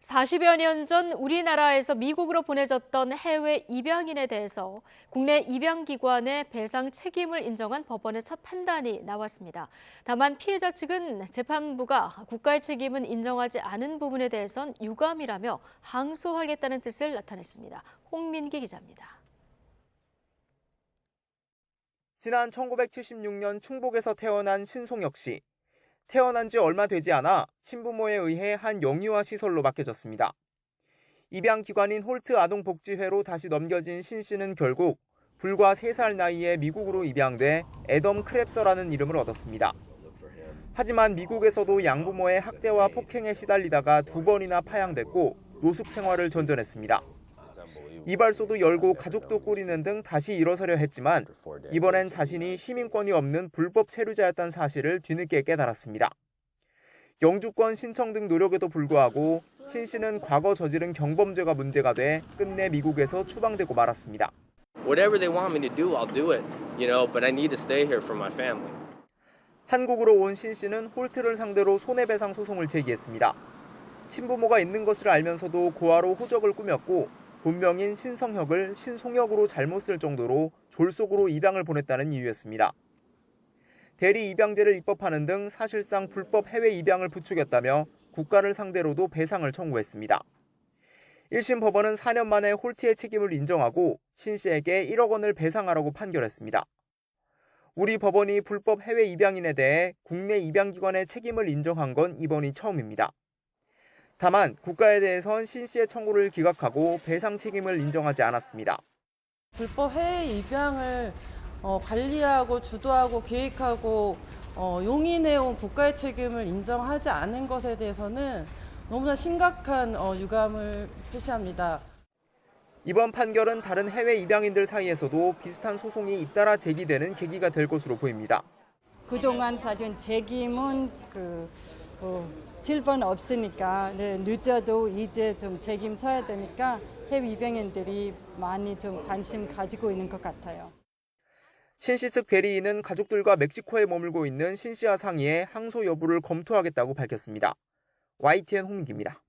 40여 년 전 우리나라에서 미국으로 보내졌던 해외 입양인에 대해서 국내 입양기관의 배상 책임을 인정한 법원의 첫 판단이 나왔습니다. 다만 피해자 측은 재판부가 국가의 책임은 인정하지 않은 부분에 대해선 유감이라며 항소하겠다는 뜻을 나타냈습니다. 홍민기 기자입니다. 지난 1976년 충북에서 태어난 신송혁 씨. 태어난 지 얼마 되지 않아 친부모에 의해 한 영유아 시설로 맡겨졌습니다. 입양기관인 홀트 아동복지회로 다시 넘겨진 신 씨는 결국 불과 3살 나이에 미국으로 입양돼 애덤 크랩서라는 이름을 얻었습니다. 하지만 미국에서도 양부모의 학대와 폭행에 시달리다가 2번이나 파양됐고 노숙 생활을 전전했습니다. 이발소도 열고 가족도 꾸리는 등 다시 일어서려 했지만 이번엔 자신이 시민권이 없는 불법 체류자였다는 사실을 뒤늦게 깨달았습니다. 영주권 신청 등 노력에도 불구하고 신 씨는 과거 저지른 경범죄가 문제가 돼 끝내 미국에서 추방되고 말았습니다. Whatever they want me to do, I'll do it. But I need to stay here for my family. 한국으로 온 신 씨는 홀트를 상대로 손해배상 소송을 제기했습니다. 친부모가 있는 것을 알면서도 고아로 호적을 꾸몄고 본명인 신성혁을 신송혁으로 잘못 쓸 정도로 졸속으로 입양을 보냈다는 이유였습니다. 대리 입양제를 입법하는 등 사실상 불법 해외 입양을 부추겼다며 국가를 상대로도 배상을 청구했습니다. 1심 법원은 4년 만에 홀트의 책임을 인정하고 신 씨에게 1억 원을 배상하라고 판결했습니다. 우리 법원이 불법 해외 입양인에 대해 국내 입양기관의 책임을 인정한 건 이번이 처음입니다. 다만 국가에 대해선 신 씨의 청구를 기각하고 배상 책임을 인정하지 않았습니다. 불법 해외 입양을 관리하고 주도하고 계획하고 용인해온 국가의 책임을 인정하지 않은 것에 대해서는 너무나 심각한 유감을 표시합니다. 이번 판결은 다른 해외 입양인들 사이에서도 비슷한 소송이 잇따라 제기되는 계기가 될 것으로 보입니다. 그동안 사실 책임은 질번 없으니까 늦어도 이제 좀 책임져야 되니까 해외 입양인들이 많이 좀 관심 가지고 있는 것 같아요. 신 씨 측 대리인은 가족들과 멕시코에 머물고 있는 신 씨와 상의해 항소 여부를 검토하겠다고 밝혔습니다. YTN 홍민기입니다.